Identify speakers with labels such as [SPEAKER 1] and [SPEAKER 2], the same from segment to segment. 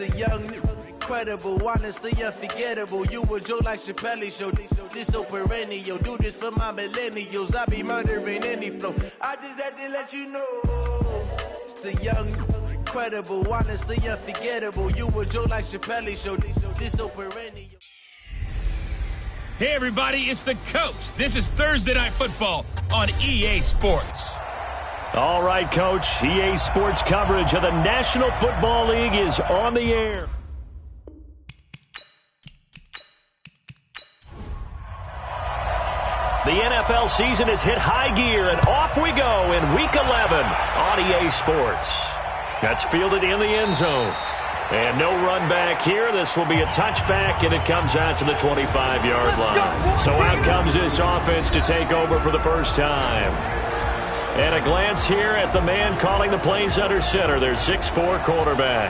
[SPEAKER 1] the young, incredible, honestly unforgettable. You a joke like Chappelle Show. This so perennial. Do this for my millennials. I be murdering any flow. I just had to let you know. It's the young, incredible, honestly unforgettable. You a joke like Chappelle Show. This so perennial.
[SPEAKER 2] Hey everybody, it's the Coach. This is Thursday Night Football on EA Sports.
[SPEAKER 3] All right, Coach. EA Sports coverage of the National Football League is on the air. The NFL season has hit high gear, and off we go in Week 11 on EA Sports. That's fielded in the end zone. And no run back here. This will be a touchback, and it comes out to the 25-yard line. So out comes this offense to take over for the first time. And a glance here at the man calling the plays under center, their 6'4" quarterback.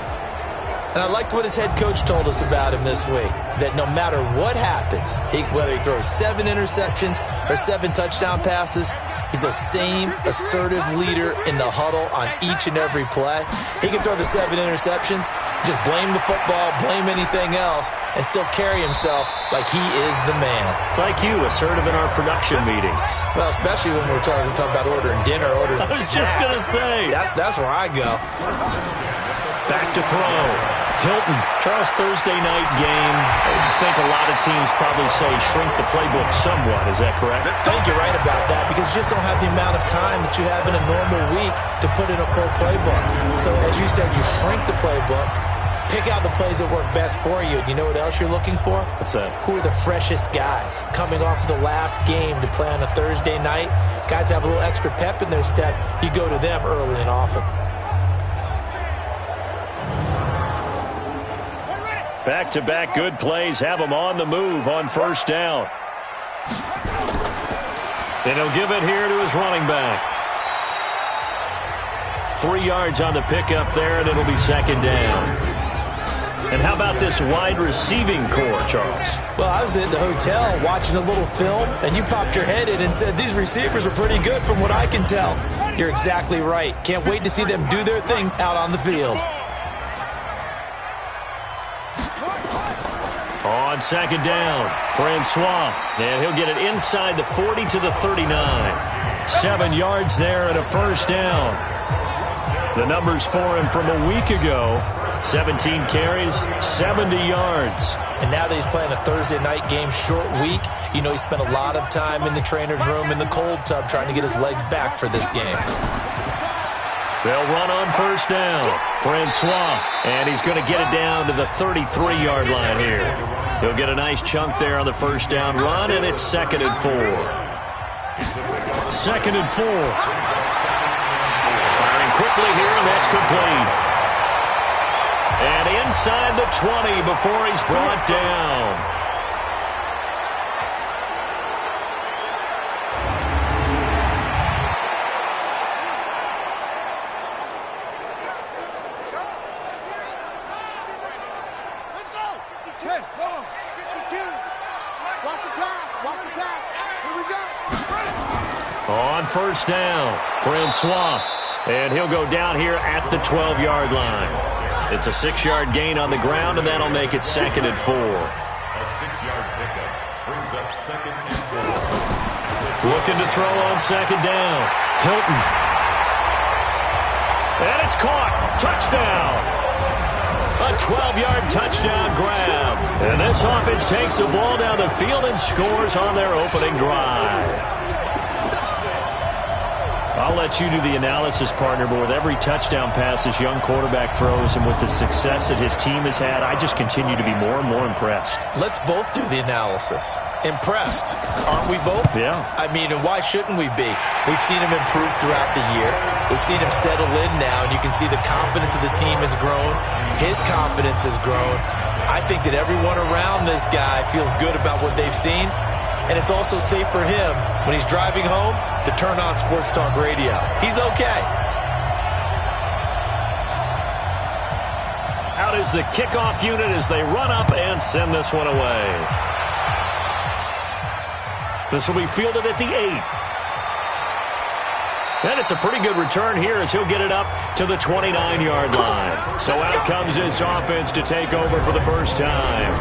[SPEAKER 4] And I liked what his head coach told us about him this week, that no matter what happens, whether he throws 7 interceptions or 7 touchdown passes, he's the same assertive leader in the huddle on each and every play. He can throw the 7 interceptions, just blame the football, blame anything else, and still carry himself like he is the man.
[SPEAKER 3] It's like you, assertive in our production meetings.
[SPEAKER 4] Well, especially when we're talking about ordering dinner, ordering some snacks.
[SPEAKER 3] I was just going to say.
[SPEAKER 4] That's where I go.
[SPEAKER 3] Back to throw. Hilton. Charles, Thursday night game. I think a lot of teams probably say shrink the playbook somewhat. Is that correct?
[SPEAKER 4] I think you're right about that because you just don't have the amount of time that you have in a normal week to put in a full playbook. So as you said, you shrink the playbook, pick out the plays that work best for you. You know what else you're looking for?
[SPEAKER 3] What's that? Who
[SPEAKER 4] are the freshest guys coming off the last game to play on a Thursday night? Guys have a little extra pep in their step. You go to them early and often.
[SPEAKER 3] Back-to-back good plays have him on the move on first down. And he'll give it here to his running back. 3 yards on the pickup there, and it'll be second down. And how about this wide receiving core, Charles?
[SPEAKER 4] Well, I was in the hotel watching a little film, and you popped your head in and said, these receivers are pretty good from what I can tell. You're exactly right. Can't wait to see them do their thing out on the field.
[SPEAKER 3] On second down, Francois, and he'll get it inside the 40 to the 39. 7 yards there and a first down. The numbers for him from a week ago, 17 carries, 70 yards.
[SPEAKER 4] And now that he's playing a Thursday night game, short week, you know he spent a lot of time in the trainer's room in the cold tub trying to get his legs back for this game.
[SPEAKER 3] They'll run on first down. Francois, and he's going to get it down to the 33-yard line here. He'll get a nice chunk there on the first down run, and it's 2nd and 4. 2nd and 4. Firing quickly here, and that's complete. And inside the 20 before he's brought down. On first down, Francois, and he'll go down here at the 12-yard line. It's a 6-yard gain on the ground, and that'll make it 2nd and 4.
[SPEAKER 5] A 6-yard pickup brings up 2nd and 4.
[SPEAKER 3] Looking to throw on second down. Hilton. And it's caught. Touchdown. A 12-yard touchdown grab. And this offense takes the ball down the field and scores on their opening drive. I'll let you do the analysis, partner, but with every touchdown pass this young quarterback throws and with the success that his team has had, I just continue to be more and more impressed.
[SPEAKER 4] Let's both do the analysis. Impressed. Aren't we both?
[SPEAKER 3] Yeah.
[SPEAKER 4] I mean, and why shouldn't we be? We've seen him improve throughout the year. We've seen him settle in now, and you can see the confidence of the team has grown. His confidence has grown. I think that everyone around this guy feels good about what they've seen. And it's also safe for him when he's driving home to turn on Sports Talk Radio. He's okay.
[SPEAKER 3] Out is the kickoff unit as they run up and send this one away. This will be fielded at the 8. And it's a pretty good return here as he'll get it up to the 29-yard line. So out comes this offense to take over for the first time.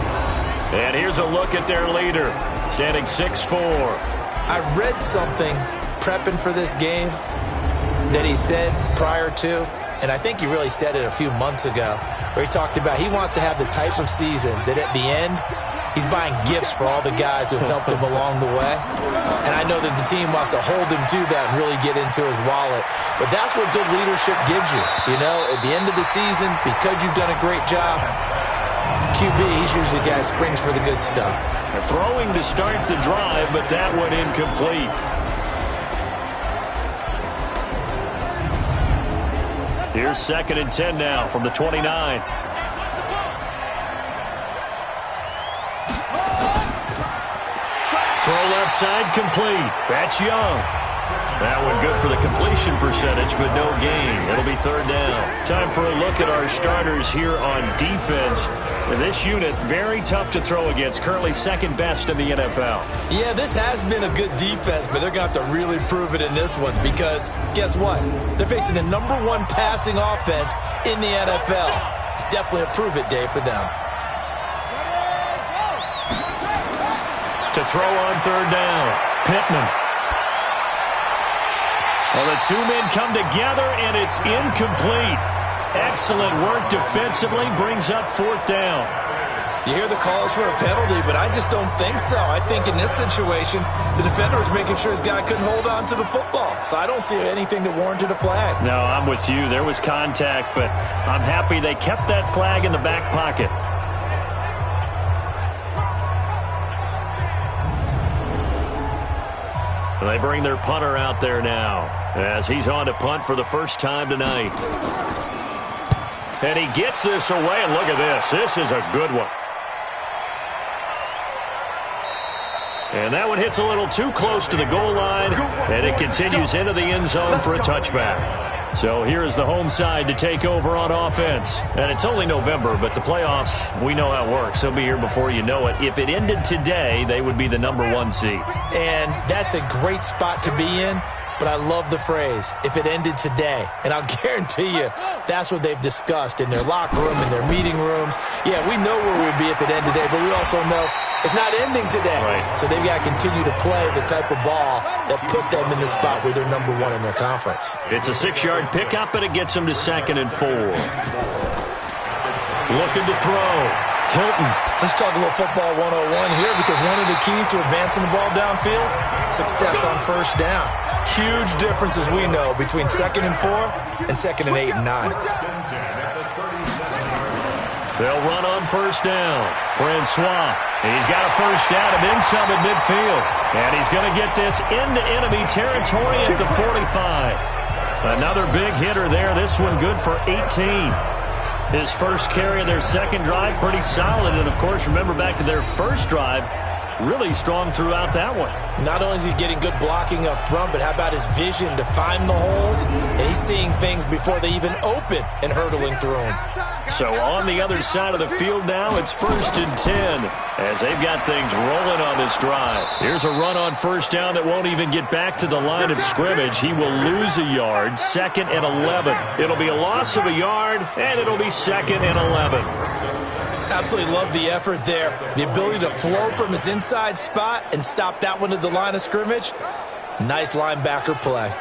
[SPEAKER 3] And here's a look at their leader, standing 6'4".
[SPEAKER 4] I read something prepping for this game that he said prior to, and I think he really said it a few months ago, where he talked about he wants to have the type of season that at the end, he's buying gifts for all the guys who helped him along the way. And I know that the team wants to hold him to that and really get into his wallet. But that's what good leadership gives you. You know, at the end of the season, because you've done a great job, QB, he's usually the guy that springs for the good stuff.
[SPEAKER 3] They're throwing to start the drive, but that one incomplete. Here's 2nd and 10 now from the 29. Throw left side complete. That's Young. That one good for the completion percentage, but no gain. It'll be 3rd down. Time for a look at our starters here on defense. This unit, very tough to throw against. Currently 2nd best in the NFL.
[SPEAKER 4] Yeah, this has been a good defense, but they're going to have to really prove it in this one because guess what? They're facing the #1 passing offense in the NFL. It's definitely a prove-it day for them.
[SPEAKER 3] To throw on 3rd down, Pittman. Well, the two men come together, and it's incomplete. Excellent work defensively, brings up 4th down.
[SPEAKER 4] You hear the calls for a penalty, but I just don't think so. I think in this situation, the defender was making sure his guy couldn't hold on to the football. So I don't see anything that warranted a flag.
[SPEAKER 3] No, I'm with you. There was contact, but I'm happy they kept that flag in the back pocket. They bring their punter out there now as he's on to punt for the first time tonight. And he gets this away, and look at this. This is a good one. And that one hits a little too close to the goal line, and it continues into the end zone for a touchback. So here is the home side to take over on offense. And it's only November, but the playoffs, we know how it works. They'll be here before you know it. If it ended today, they would be the #1 seed.
[SPEAKER 4] And that's a great spot to be in. But I love the phrase, if it ended today. And I'll guarantee you, that's what they've discussed in their locker room, in their meeting rooms. Yeah, we know where we'd be if it ended today, but we also know it's not ending today.
[SPEAKER 3] Right.
[SPEAKER 4] So they've got to continue to play the type of ball that put them in the spot where they're #1 in their conference.
[SPEAKER 3] It's a 6-yard pickup, and it gets them to 2nd and 4. Looking to throw. Hilton.
[SPEAKER 4] Let's talk a little football 101 here because one of the keys to advancing the ball downfield, success on 1st down. Huge difference, as we know, between 2nd and 4 and 2nd and 8 and 9.
[SPEAKER 3] They'll run on 1st down. Francois. He's got a 1st down and then some at midfield. And he's going to get this into enemy territory at the 45. Another big hitter there. This one good for 18. His first carry of their 2nd drive, pretty solid. And, of course, remember back to their 1st drive, really strong throughout that one.
[SPEAKER 4] Not only is he getting good blocking up front, but how about his vision to find the holes? And he's seeing things before they even open and hurdling through them.
[SPEAKER 3] So on the other side of the field now, it's 1st and 10 as they've got things rolling on this drive. Here's a run on 1st down that won't even get back to the line of scrimmage. He will lose a yard, 2nd and 11. It'll be a loss of a yard, and it'll be 2nd and 11.
[SPEAKER 4] Absolutely love the effort there. The ability to flow from his inside spot and stop that one at the line of scrimmage. Nice linebacker play.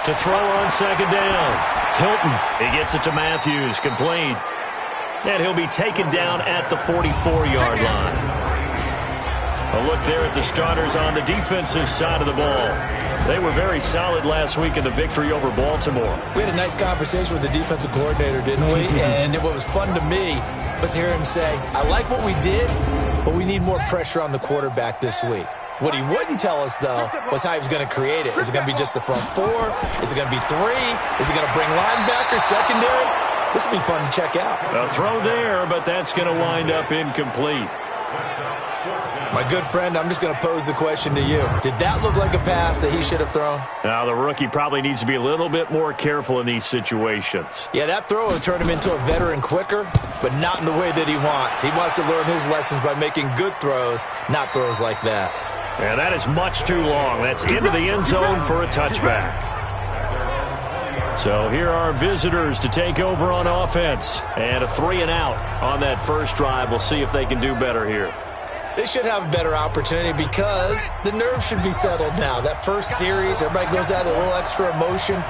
[SPEAKER 3] To throw on 2nd down. Hilton, he gets it to Matthews, complete. And he'll be taken down at the 44-yard line. A look there at the starters on the defensive side of the ball. They were very solid last week in the victory over Baltimore.
[SPEAKER 4] We had a nice conversation with the defensive coordinator, didn't we? And what was fun to me was hear him say, I like what we did, but we need more pressure on the quarterback this week. What he wouldn't tell us, though, was how he was going to create it. Is it going to be just the front 4? Is it going to be 3? Is he going to bring linebacker, secondary? This will be fun to check out.
[SPEAKER 3] A throw there, but that's going to wind up incomplete.
[SPEAKER 4] My good friend, I'm just going to pose the question to you. Did that look like a pass that he should have thrown?
[SPEAKER 3] Now, the rookie probably needs to be a little bit more careful in these situations.
[SPEAKER 4] Yeah, that throw would turn him into a veteran quicker, but not in the way that he wants. He wants to learn his lessons by making good throws, not throws like that.
[SPEAKER 3] And that is much too long. That's into the end zone for a touchback. So here are visitors to take over on offense. And a 3-and-out on that first drive. We'll see if they can do better here.
[SPEAKER 4] They should have a better opportunity because the nerves should be settled now. That first series, everybody goes out with a little extra emotion.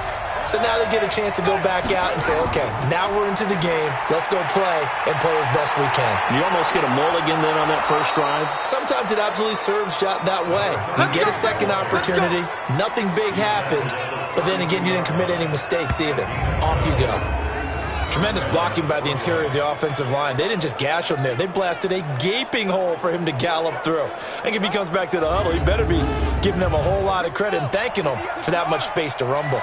[SPEAKER 4] So now they get a chance to go back out and say, okay, now we're into the game. Let's go play and play as best we can.
[SPEAKER 3] You almost get a mulligan then on that first drive?
[SPEAKER 4] Sometimes it absolutely serves that way. You get a second opportunity. Nothing big happened. But then again, you didn't commit any mistakes either. Off you go. Tremendous blocking by the interior of the offensive line. They didn't just gash him there. They blasted a gaping hole for him to gallop through. I think if he comes back to the huddle, he better be giving them a whole lot of credit and thanking them for that much space to rumble.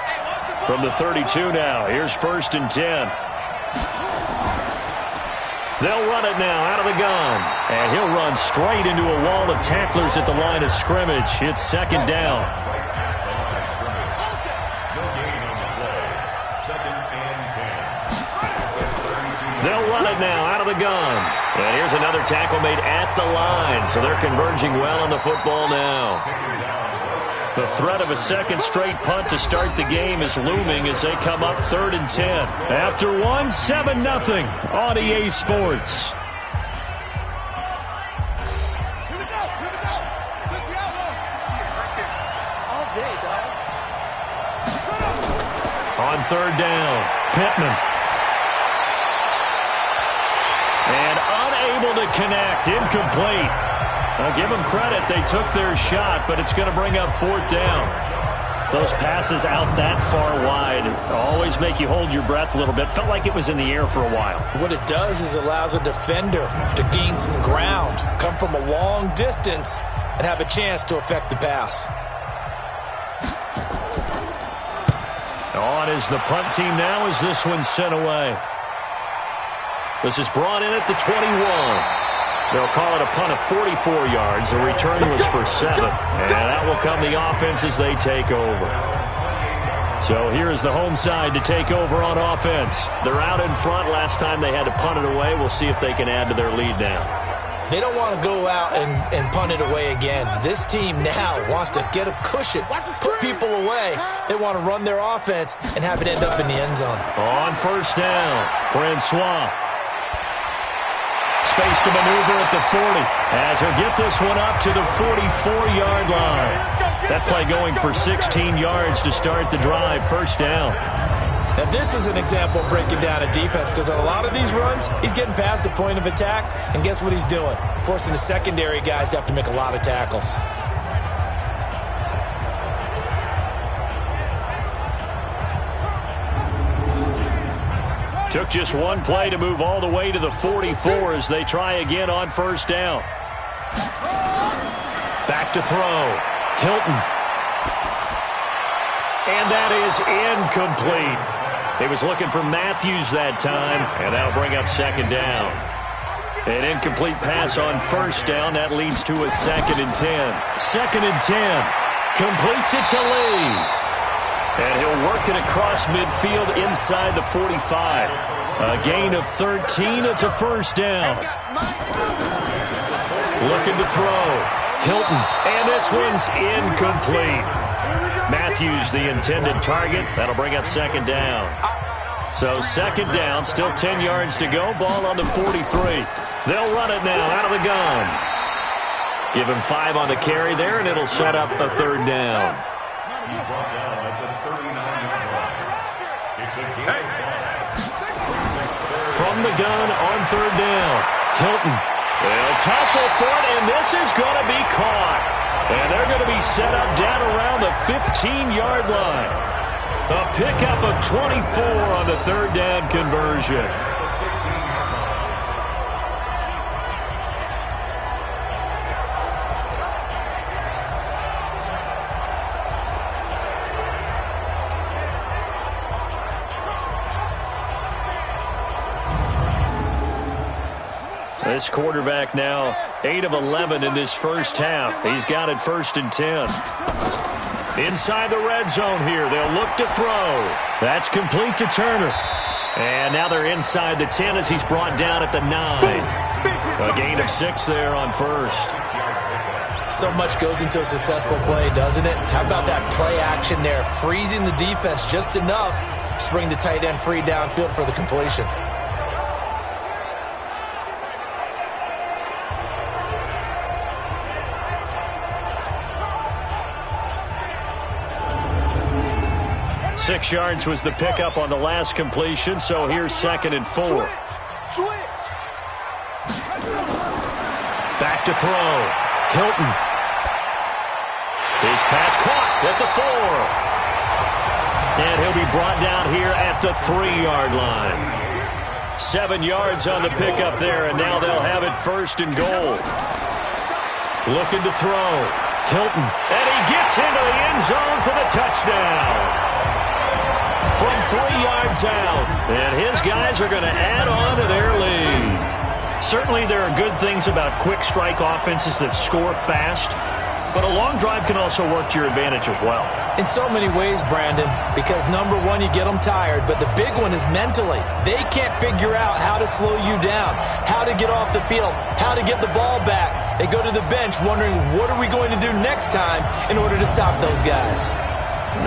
[SPEAKER 3] From the 32 now, here's 1st and 10. They'll run it now out of the gun. And he'll run straight into a wall of tacklers at the line of scrimmage. It's 2nd down. They'll run it now out of the gun. And here's another tackle made at the line. So they're converging well on the football now. The threat of a second straight punt to start the game is looming as they come up 3rd and 10. After one, 7-0 on EA Sports. On 3rd down, Pittman. And unable to connect, incomplete. I'll give them credit, they took their shot, but it's going to bring up 4th down. Those passes out that far wide always make you hold your breath a little bit. Felt like it was in the air for a while.
[SPEAKER 4] What it does is allows a defender to gain some ground, come from a long distance, and have a chance to affect the pass.
[SPEAKER 3] On is the punt team now as this one's sent away. This is brought in at the 21. They'll call it a punt of 44 yards. The return was for 7. And that will come the offense as they take over. So here is the home side to take over on offense. They're out in front. Last time they had to punt it away. We'll see if they can add to their lead now.
[SPEAKER 4] They don't want to go out and punt it away again. This team now wants to get a cushion, put people away. They want to run their offense and have it end up in the end zone.
[SPEAKER 3] On 1st down, Francois. Space to maneuver at the 40 as he'll get this one up to the 44-yard line. That play going for 16 yards to start the drive. 1st down.
[SPEAKER 4] Now this is an example of breaking down a defense because on a lot of these runs, he's getting past the point of attack, and guess what he's doing? Forcing the secondary guys to have to make a lot of tackles.
[SPEAKER 3] Took just one play to move all the way to the 44 as they try again on 1st down. Back to throw. Hilton. And that is incomplete. He was looking for Matthews that time, and that'll bring up 2nd down. An incomplete pass on 1st down. That leads to a 2nd and 10. 2nd and 10. Completes it to Lee. And he'll work it across midfield inside the 45. A gain of 13. It's a 1st down. Looking to throw. Hilton. And this one's incomplete. Matthews, the intended target. That'll bring up 2nd down. So 2nd down. Still 10 yards to go. Ball on the 43. They'll run it now out of the gun. Give him 5 on the carry there, and it'll set up a 3rd down.
[SPEAKER 5] He's brought down at the 39-yard line. It's a gain of 5.
[SPEAKER 3] From the gun on 3rd down. Hilton. They'll tussle for it, and this is going to be caught. And they're going to be set up down around the 15-yard line. A pickup of 24 on the 3rd down conversion. This quarterback now 8 of 11 in this first half. He's got it 1st and 10. Inside the red zone here. They'll look to throw. That's complete to Turner. And now they're inside the 10 as he's brought down at the 9. A gain of 6 there on 1st.
[SPEAKER 4] So much goes into a successful play, doesn't it? How about that play action there? Freezing the defense just enough to bring the tight end free downfield for the completion.
[SPEAKER 3] Six yards was the pickup on the last completion, so here's 2nd and 4. Back to throw. Hilton. His pass caught at the 4. And he'll be brought down here at the 3-yard line. 7 yards on the pickup there, and now they'll have it 1st and goal. Looking to throw. Hilton. And he gets into the end zone for the touchdown. From 3 yards out, and his guys are going to add on to their lead.
[SPEAKER 2] Certainly there are good things about quick strike offenses that score fast, but a long drive can also work to your advantage as well.
[SPEAKER 4] In so many ways, Brandon, because number one, you get them tired, but the big one is mentally. They can't figure out how to slow you down, how to get off the field, how to get the ball back. They go to the bench wondering, what are we going to do next time in order to stop those guys?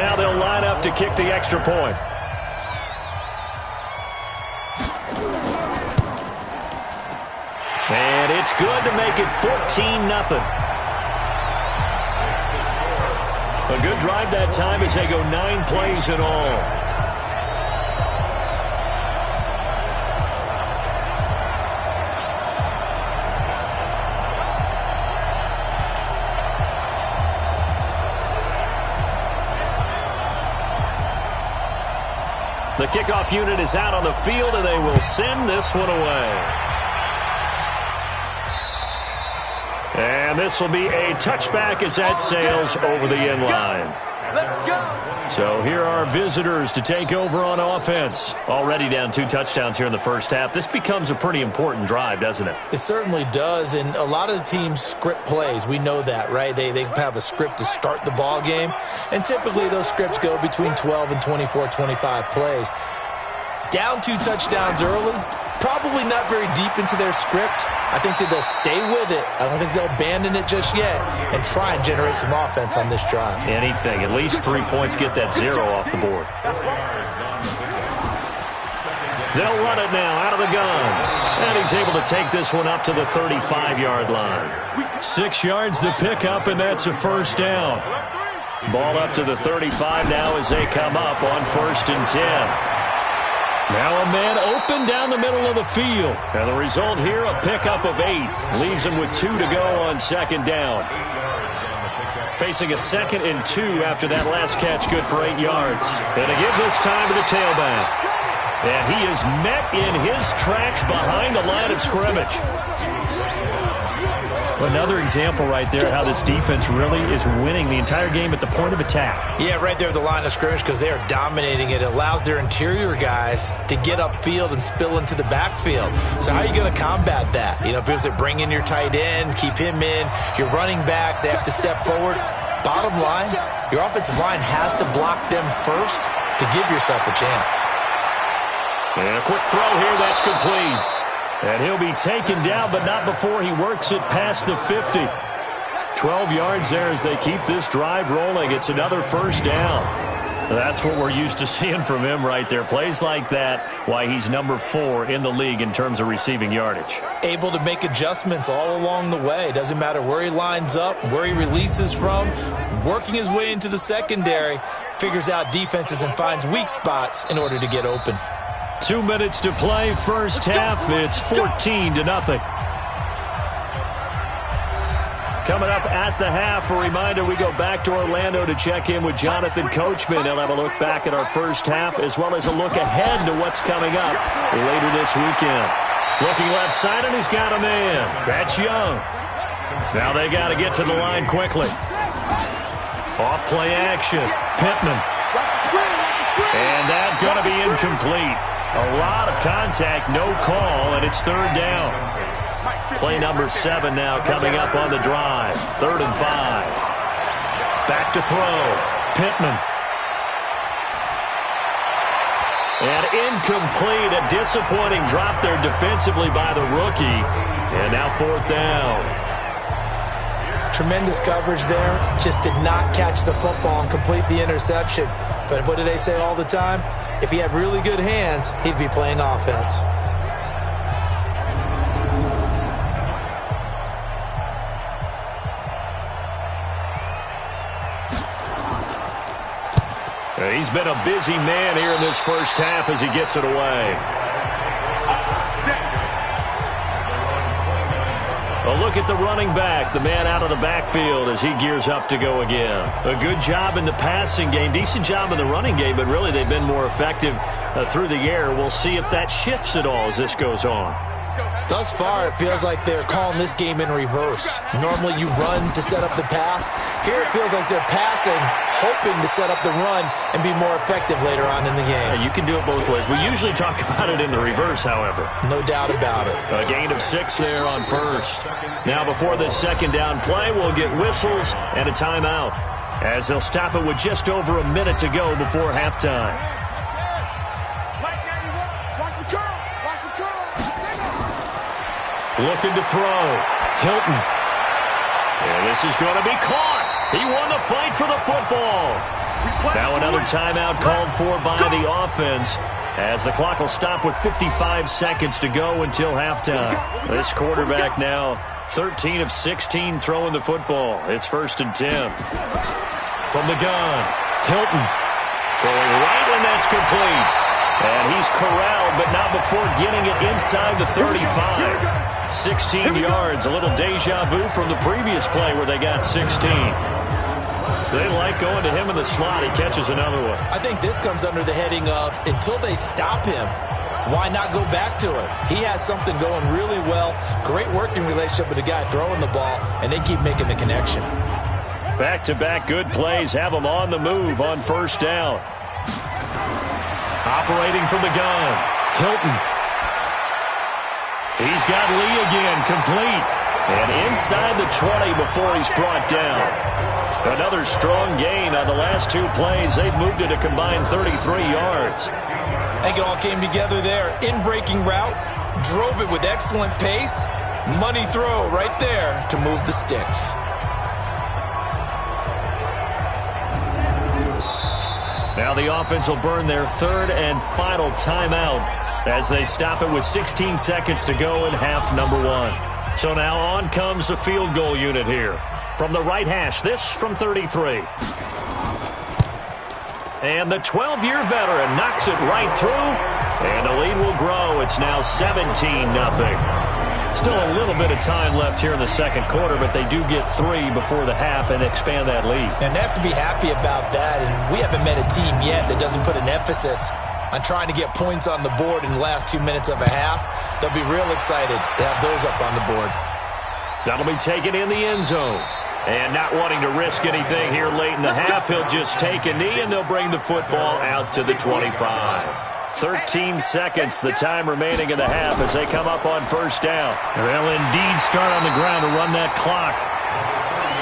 [SPEAKER 3] Now they'll line up to kick the extra point. And it's good to make it 14-0. A good drive that time as they go 9 plays in all. The kickoff unit is out on the field, and they will send this one away. And this will be a touchback as that sails over the end line.
[SPEAKER 1] Let's go.
[SPEAKER 3] So here are visitors to take over on offense. Already down 2 touchdowns here in the first half. This becomes a pretty important drive, doesn't it?
[SPEAKER 4] It certainly does, and a lot of the teams script plays. We know that, right? They have a script to start the ball game, and typically those scripts go between 12 and 24, 25 plays. Down 2 touchdowns early, probably not very deep into their script. I think that they'll stay with it. I don't think they'll abandon it just yet and try and generate some offense on this drive.
[SPEAKER 3] Anything. At least 3 points, get that 0 off the board. They'll run it now out of the gun. And he's able to take this one up to the 35-yard line. 6 yards the pickup, and that's a first down. Ball up to the 35 now as they come up on 1st and 10. Now a man open down the middle of the field. And the result here, a pickup of 8. Leaves him with 2 to go on 2nd down. Facing a 2nd and 2 after that last catch, good for 8 yards. And to give this time to the tailback. And he is met in his tracks behind the line of scrimmage. Another example right there how this defense really is winning the entire game at the point of attack.
[SPEAKER 4] Yeah, right there at the line of scrimmage because they are dominating it. It allows their interior guys to get upfield and spill into the backfield. So how are you going to combat that? You know, because they bring in your tight end, keep him in. Your running backs, they have to step forward. Bottom line, your offensive line has to block them first to give yourself a chance.
[SPEAKER 3] And a quick throw here, that's complete. And he'll be taken down, but not before he works it past the 50. 12 yards there as they keep this drive rolling. It's another first down. That's what we're used to seeing from him right there. Plays like that, why he's number 4 in the league in terms of receiving yardage.
[SPEAKER 4] Able to make adjustments all along the way. Doesn't matter where he lines up, where he releases from. Working his way into the secondary, figures out defenses and finds weak spots in order to get open.
[SPEAKER 3] 2 minutes to play, first half. It's 14-0. Coming up at the half, a reminder, we go back to Orlando to check in with Jonathan Coachman. He'll have a look back at our first half as well as a look ahead to what's coming up later this weekend. Looking left side, and he's got a man. That's Young. Now they got to get to the line quickly. Off play action. Pittman. And that's going to be incomplete. A lot of contact, no call, and it's 3rd down. Play number 7 now coming up on the drive. 3rd and 5. Back to throw. Pittman. And incomplete. A disappointing drop there defensively by the rookie. And now 4th down.
[SPEAKER 4] Tremendous coverage there. Just did not catch the football and complete the interception. But what do they say all the time? If he had really good hands, he'd be playing offense.
[SPEAKER 3] He's been a busy man here in this first half as he gets it away. A look at the running back, the man out of the backfield as he gears up to go again. A good job in the passing game, decent job in the running game, but really they've been more effective through the air. We'll see if that shifts at all as this goes on.
[SPEAKER 4] Thus far, it feels like they're calling this game in reverse. Normally you run to set up the pass. Here it feels like they're passing, hoping to set up the run and be more effective later on in the game.
[SPEAKER 3] Yeah, you can do it both ways. We usually talk about it in the reverse, however.
[SPEAKER 4] No doubt about it.
[SPEAKER 3] A gain of 6 there on first. Now before this second down play, we'll get whistles and a timeout as they'll stop it with just over a minute to go before halftime. Looking to throw. Hilton. And this is going to be caught. He won the fight for the football. Now another timeout called for by the offense as the clock will stop with 55 seconds to go until halftime. This quarterback now 13 of 16 throwing the football. It's 1st and 10. From the gun, Hilton throwing right, and that's complete. And he's corralled, but not before getting it inside the 35. 16 yards, a little deja vu from the previous play where they got 16. They like going to him in the slot. He catches another one.
[SPEAKER 4] I think this comes under the heading of until they stop him, why not go back to it? He has something going really well. Great working relationship with the guy throwing the ball, and they keep making the connection.
[SPEAKER 3] Back-to-back good plays have them on the move on 1st down. Operating from the gun, Hilton. He's got Lee again, complete. And inside the 20 before he's brought down. Another strong gain on the last 2 plays. They've moved it a combined 33 yards.
[SPEAKER 4] I think it all came together there. In-breaking route, drove it with excellent pace. Money throw right there to move the sticks.
[SPEAKER 3] Now the offense will burn their 3rd and final timeout as they stop it with 16 seconds to go in half number 1. So now on comes the field goal unit here. From the right hash, this from 33. And the 12-year veteran knocks it right through, and the lead will grow. It's now 17-0. Still a little bit of time left here in the second quarter, but they do get 3 before the half and expand that lead.
[SPEAKER 4] And they have to be happy about that, and we haven't met a team yet that doesn't put an emphasis on trying to get points on the board in the last 2 minutes of a half. They'll be real excited to have those up on the board. That'll be taken in the end zone. And not wanting to risk anything here late in the half, he'll just take a knee, and they'll bring the football out to the 25. 13 seconds, the time remaining in the half as they come up on 1st down. They'll indeed start on the ground to run that clock.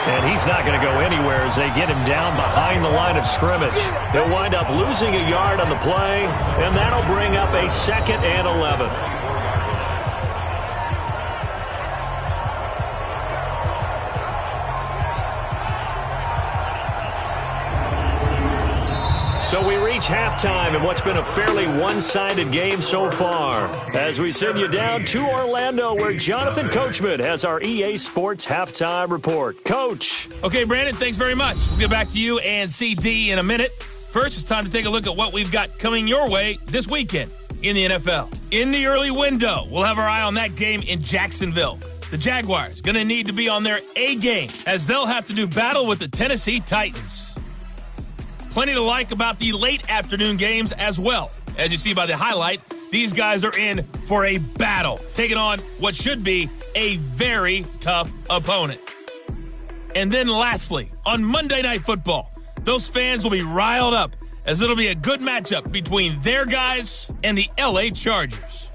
[SPEAKER 4] And he's not going to go anywhere as they get him down behind the line of scrimmage. He'll wind up losing a yard on the play, and that'll bring up a 2nd and 11. So we reach halftime in what's been a fairly one-sided game so far as we send you down to Orlando where Jonathan Coachman has our EA Sports Halftime Report. Coach.
[SPEAKER 6] Okay, Brandon, thanks very much. We'll get back to you and CD in a minute. First, it's time to take a look at what we've got coming your way this weekend in the NFL. In the early window, we'll have our eye on that game in Jacksonville. The Jaguars going to need to be on their A game as they'll have to do battle with the Tennessee Titans. Plenty to like about the late afternoon games as well. As you see by the highlight, these guys are in for a battle, taking on what should be a very tough opponent. And then lastly, on Monday Night Football, those fans will be riled up as it'll be a good matchup between their guys and the LA Chargers.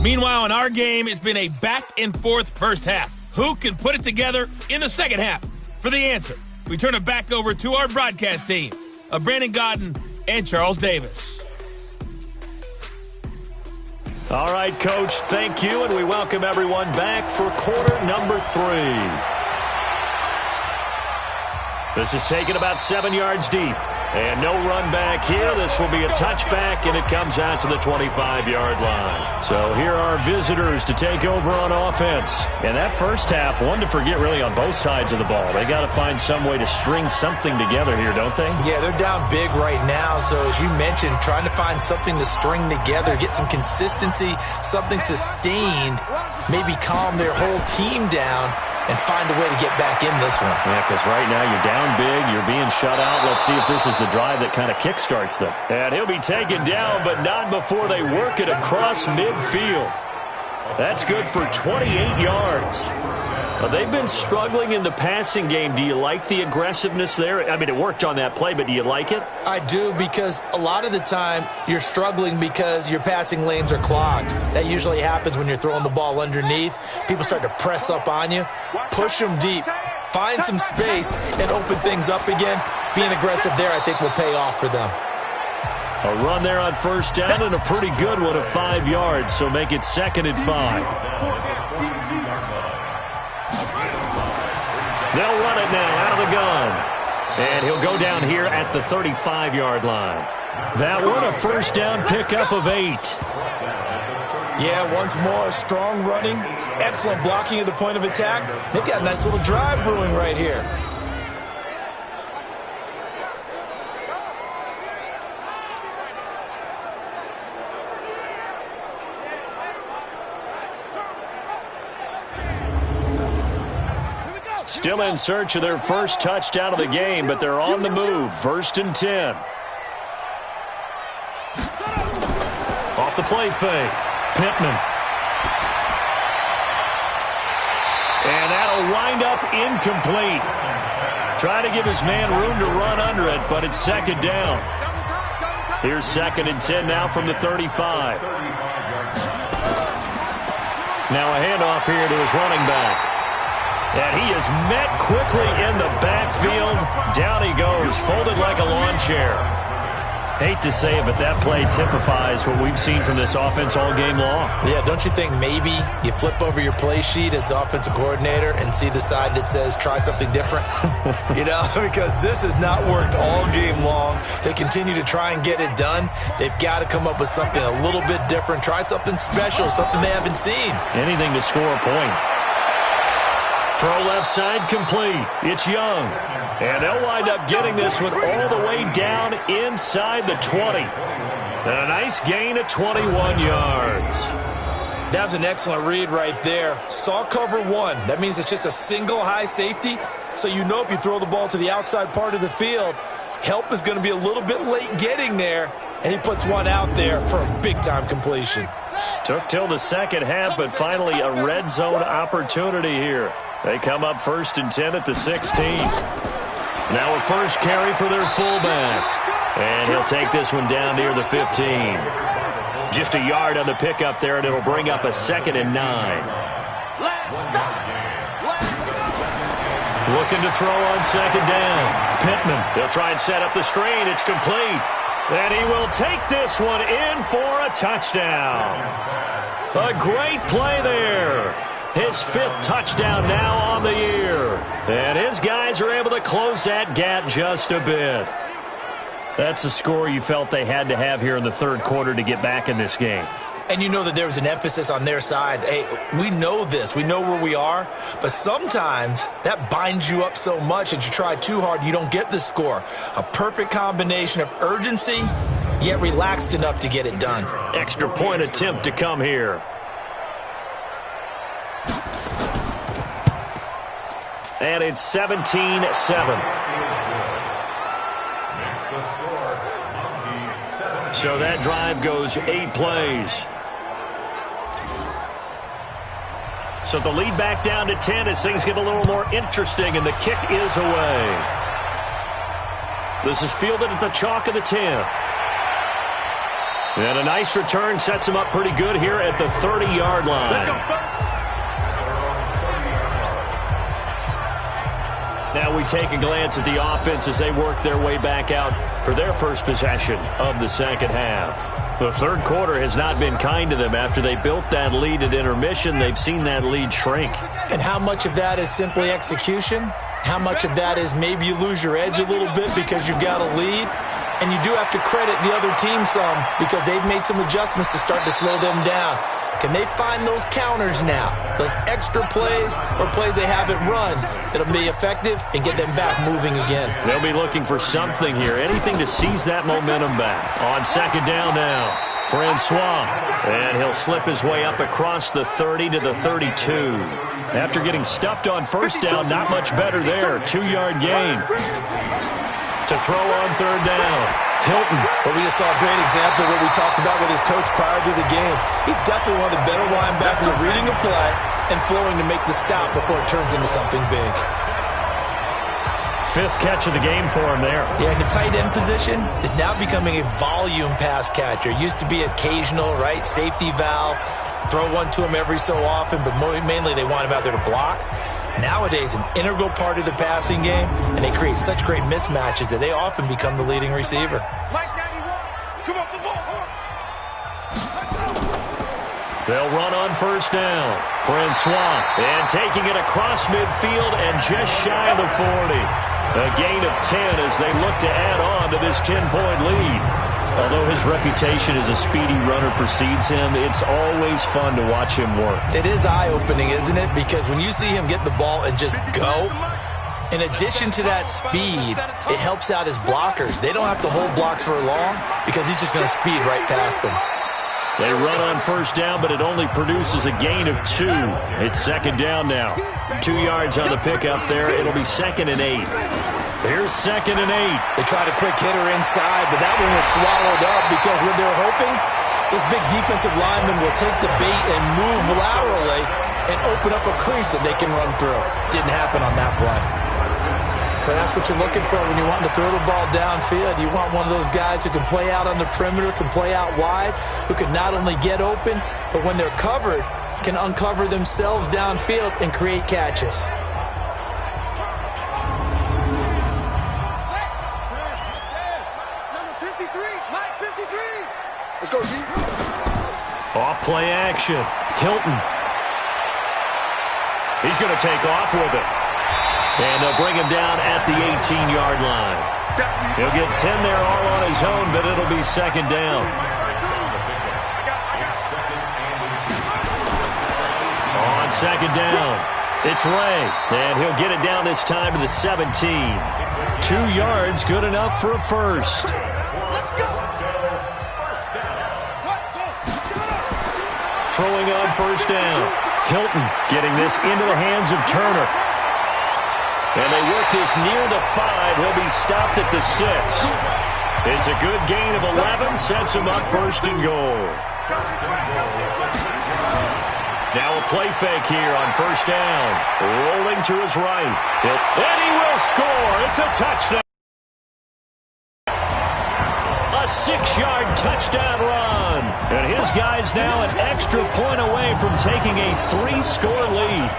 [SPEAKER 6] Meanwhile, in our game, it's been a back-and-forth first half. Who can put it together in the second half? For the answer, we turn it back over to our broadcast team of Brandon Godden and Charles Davis.
[SPEAKER 3] All right, Coach, thank you, and we welcome everyone back for quarter number 3. This is taken about 7 yards deep. And no run back here. This will be a touchback, and it comes out to the 25-yard line. So here are visitors to take over on offense. And that first half, one to forget really on both sides of the ball. They got to find some way to string something together here, don't they?
[SPEAKER 4] Yeah, they're down big right now. So as you mentioned, trying to find something to string together, get some consistency, something sustained, maybe calm their whole team down, and find a way to get back in this one.
[SPEAKER 3] Yeah, because right now you're down big, you're being shut out. Let's see if this is the drive that kind of kickstarts them. And he'll be taken down, but not before they work it across midfield. That's good for 28 yards. They've been struggling in the passing game. Do you like the aggressiveness there? I mean, it worked on that play, but do you like it?
[SPEAKER 4] I do, because a lot of the time you're struggling because your passing lanes are clogged. That usually happens when you're throwing the ball underneath. People start to press up on you. Push them deep. Find some space and open things up again. Being aggressive there, I think, will pay off for them.
[SPEAKER 3] A run there on first down and a pretty good one of 5 yards, so make it 2nd and 5. They'll run it now out of the gun. And he'll go down here at the 35-yard line. That one, a first down pickup of 8.
[SPEAKER 4] Yeah, once more, strong running, excellent blocking at the point of attack. They've got a nice little drive brewing right here.
[SPEAKER 3] Still in search of their first touchdown of the game, but they're on the move. 1st and 10. Off the play fake. Pittman. And that'll wind up incomplete. Try to give his man room to run under it, but it's 2nd down. Here's 2nd and 10 now from the 35. Now a handoff here to his running back. And he is met quickly in the backfield. Down he goes, folded like a lawn chair. Hate to say it, but that play typifies what we've seen from this offense all game long.
[SPEAKER 4] Yeah, don't you think maybe you flip over your play sheet as the offensive coordinator and see the side that says try something different? You know, because this has not worked all game long. They continue to try and get it done. They've got to come up with something a little bit different. Try something special, something they haven't seen.
[SPEAKER 3] Anything to score a point. Throw left side complete. It's Young. And they'll wind up getting this one all the way down inside the 20. And a nice gain of 21 yards.
[SPEAKER 4] That was an excellent read right there. Saw cover 1. That means it's just a single high safety. So you know if you throw the ball to the outside part of the field, help is going to be a little bit late getting there. And he puts one out there for a big-time completion.
[SPEAKER 3] Took till the second half, but finally a red zone opportunity here. They come up 1st and 10 at the 16. Now a first carry for their fullback. And he'll take this one down near the 15. Just a yard on the pickup there, and it'll bring up a 2nd and 9. Looking to throw on 2nd down. Pittman. He'll try and set up the screen. It's complete. And he will take this one in for a touchdown. A great play there. His 5th touchdown now on the year. And his guys are able to close that gap just a bit. That's a score you felt they had to have here in the 3rd quarter to get back in this game.
[SPEAKER 4] And you know that there was an emphasis on their side. Hey, we know this. We know where we are. But sometimes that binds you up so much that you try too hard, you don't get the score. A perfect combination of urgency, yet relaxed enough to get it done.
[SPEAKER 3] Extra point attempt to come here. And it's 17-7. So that drive goes 8 plays. So the lead back down to 10 as things get a little more interesting, and the kick is away. This is fielded at the chalk of the 10. And a nice return sets him up pretty good here at the 30-yard line.
[SPEAKER 5] Let's go.
[SPEAKER 3] Now we take a glance at the offense as they work their way back out for their first possession of the second half. The third quarter has not been kind to them. After they built that lead at intermission, they've seen that lead shrink.
[SPEAKER 4] And how much of that is simply execution? How much of that is maybe you lose your edge a little bit because you've got a lead? And you do have to credit the other team some because they've made some adjustments to start to slow them down. Can they find those counters now, those extra plays or plays they haven't run that'll be effective and get them back moving again?
[SPEAKER 3] They'll be looking for something here, anything to seize that momentum back. On second down now, Francois. And he'll slip his way up across the 30 to the 32. After getting stuffed on first down, not much better there. 2-yard gain. To throw on third down, Hilton.
[SPEAKER 4] But we just saw a great example of what we talked about with his coach prior to the game. He's definitely one of the better linebackers at reading a play and flowing to make the stop before it turns into something big.
[SPEAKER 3] 5th catch of the game for him there.
[SPEAKER 4] Yeah, the tight end position is now becoming a volume pass catcher. Used to be occasional, right? Safety valve. Throw one to him every so often, but mainly they want him out there to block. Nowadays, an integral part of the passing game, and they create such great mismatches that they often become the leading receiver.
[SPEAKER 3] They'll run on first down. Francois, and taking it across midfield and just shy of the 40. A gain of 10 as they look to add on to this 10-point lead. Although his reputation as a speedy runner precedes him, it's always fun to watch him work.
[SPEAKER 4] It is eye-opening, isn't it? Because when you see him get the ball and just go, in addition to that speed, it helps out his blockers. They don't have to hold blocks for long because he's just going to speed right past them.
[SPEAKER 3] They run on first down, but it only produces a gain of 2. It's second down now. 2 yards on the pickup there. It'll be 2nd and 8. Here's 2nd and 8.
[SPEAKER 4] They tried a quick hitter inside, but that one was swallowed up because what they were hoping, those big defensive linemen will take the bait and move laterally and open up a crease that they can run through. Didn't happen on that play. But that's what you're looking for when you want to throw the ball downfield. You want one of those guys who can play out on the perimeter, can play out wide, who can not only get open, but when they're covered, can uncover themselves downfield and create catches.
[SPEAKER 3] Off play action. Hilton. He's going to take off with it. And they'll bring him down at the 18-yard line. He'll get 10 there all on his own, but it'll be second down. On second down, it's Ray. And he'll get it down this time to the 17. 2 yards, good enough for a first. Throwing on first down. Hilton getting this into the hands of Turner. And they work this near the 5. He'll be stopped at the 6. It's a good gain of 11. Sets him up first and goal. Now a play fake here on first down. Rolling to his right. And he will score. It's a touchdown. A 6-yard touchdown run. And his guy's now an extra point away from taking a 3-score lead.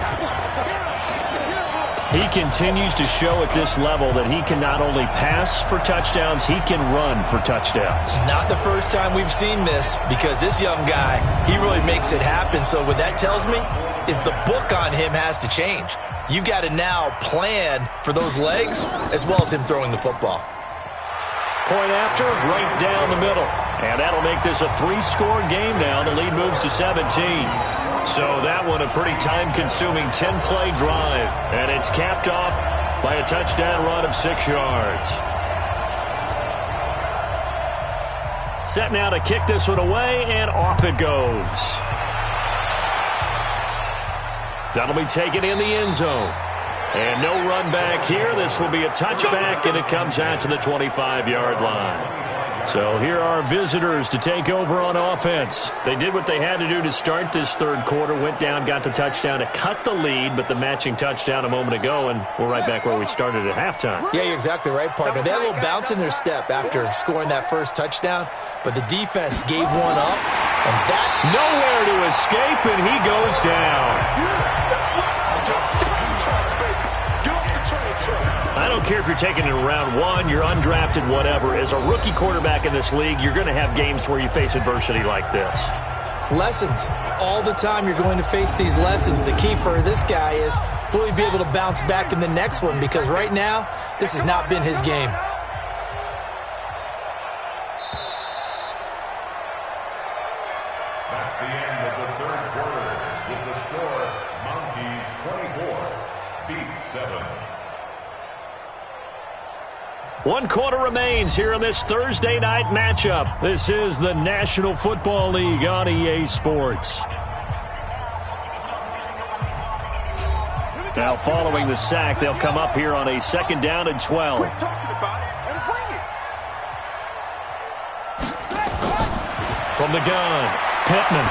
[SPEAKER 3] He continues to show at this level that he can not only pass for touchdowns, he can run for touchdowns.
[SPEAKER 4] Not the first time we've seen this because this young guy, he really makes it happen. So what that tells me is the book on him has to change. You've got to now plan for those legs as well as him throwing the football.
[SPEAKER 3] Point after, right down the middle. And that'll make this a 3-score game now. The lead moves to 17. So that one a pretty time-consuming 10-play drive. And it's capped off by a touchdown run of 6 yards. Set now to kick this one away, and off it goes. That'll be taken in the end zone. And no run back here. This will be a touchback, and it comes out to the 25-yard line. So here are visitors to take over on offense. They did what they had to do to start this third quarter, went down, got the touchdown to cut the lead, but the matching touchdown a moment ago, and we're right back where we started at halftime.
[SPEAKER 4] Yeah, you're exactly right, partner. They had a little bounce in their step after scoring that first touchdown, but the defense gave one up, and that
[SPEAKER 3] nowhere to escape, and he goes down. I don't care if you're taking it in round one, you're undrafted, whatever. As a rookie quarterback in this league, you're going to have games where you face adversity like this.
[SPEAKER 4] Lessons. All the time you're going to face these lessons. The key for this guy is, will he be able to bounce back in the next one? Because right now, this has not been his game.
[SPEAKER 5] That's the end of the third quarter. With the score, Mounties 24, Beats 7.
[SPEAKER 3] 1 quarter remains here in this Thursday night matchup. This is the National Football League on EA Sports. Now following the sack, they'll come up here on a 2nd down and 12. From the gun, Pittman.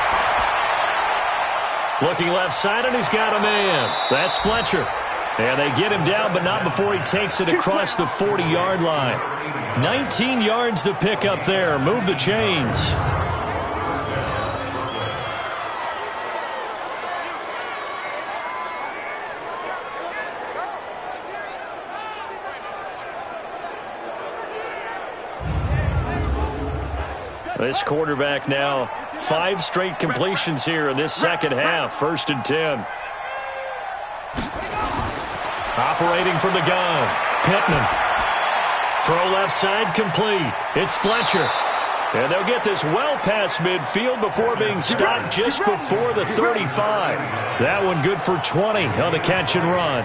[SPEAKER 3] Looking left side, and he's got a man. That's Fletcher. And they get him down, but not before he takes it across the 40-yard line. 19 yards to pick up there. Move the chains. This quarterback now, 5 straight completions here in this second half. 1st and 10. Operating from the gun, Pittman. Throw left side complete. It's Fletcher. And they'll get this well past midfield before being stopped just before the 35. That one good for 20 on the catch and run.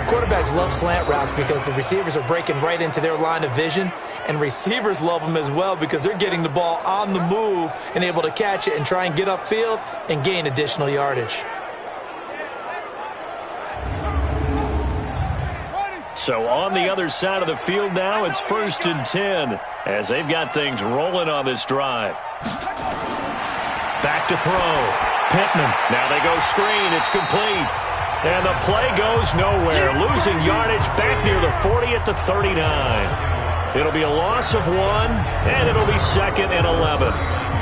[SPEAKER 4] Quarterbacks love slant routes because the receivers are breaking right into their line of vision, and receivers love them as well because they're getting the ball on the move and able to catch it and try and get upfield and gain additional yardage.
[SPEAKER 3] So on the other side of the field now, it's 1st and 10 as they've got things rolling on this drive. Back to throw. Pittman. Now they go screen. It's complete. And the play goes nowhere. Losing yardage back near the 40 at the 39. It'll be a loss of 1, and it'll be 2nd and 11.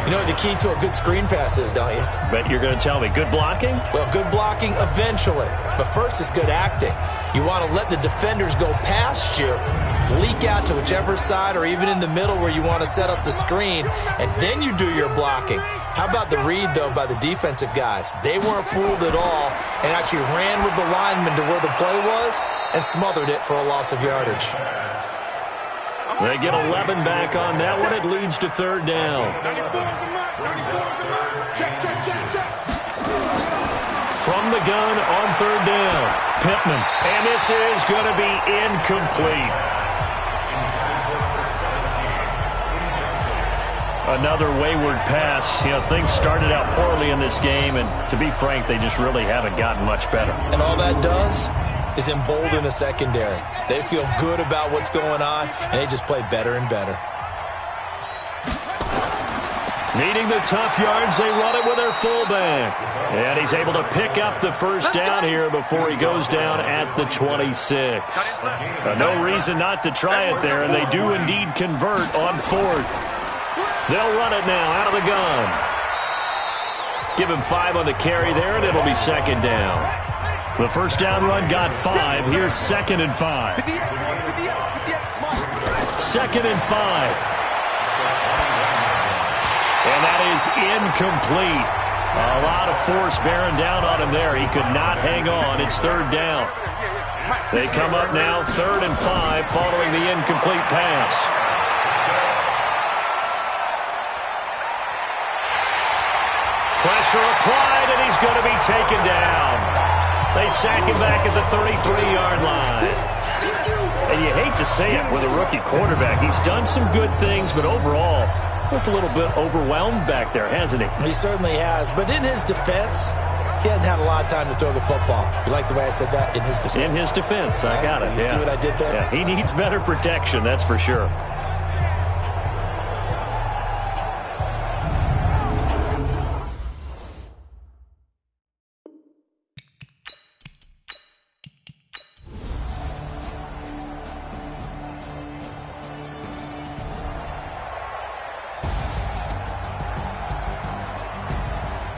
[SPEAKER 4] You know what the key to a good screen pass is, don't you?
[SPEAKER 3] Bet you're going to tell me. Good blocking?
[SPEAKER 4] Well, good blocking eventually. But first is good acting. You want to let the defenders go past you, leak out to whichever side or even in the middle where you want to set up the screen, and then you do your blocking. How about the read, though, by the defensive guys? They weren't fooled at all and actually ran with the lineman to where the play was and smothered it for a loss of yardage.
[SPEAKER 3] They get 11 back on that one. It leads to 3rd down. From the gun on 3rd down, Pittman. And this is going to be incomplete. Another wayward pass. You know, things started out poorly in this game, and to be frank, they just really haven't gotten much better.
[SPEAKER 4] And all that does is embolden the secondary. They feel good about what's going on, and they just play better and better.
[SPEAKER 3] Needing the tough yards, they run it with their fullback. And he's able to pick up the 1st down here before he goes down at the 26. No reason not to try it there, and they do indeed convert on 4th. They'll run it now out of the gun. Give him 5 on the carry there, and it'll be 2nd down. The 1st down run got 5. Here's 2nd and 5. 2nd and 5. And that is incomplete. A lot of force bearing down on him there. He could not hang on. It's 3rd down. They come up now 3rd and 5 following the incomplete pass. Pressure applied, and he's going to be taken down. They sack him back at the 33-yard line. And you hate to say it with a rookie quarterback. He's done some good things, but overall, looked a little bit overwhelmed back there, hasn't he?
[SPEAKER 4] He certainly has. But in his defense, he hasn't had a lot of time to throw the football. You like the way I said that? In his defense.
[SPEAKER 3] In his defense. I got it.
[SPEAKER 4] You see what I did there?
[SPEAKER 3] Yeah, he needs better protection, that's for sure.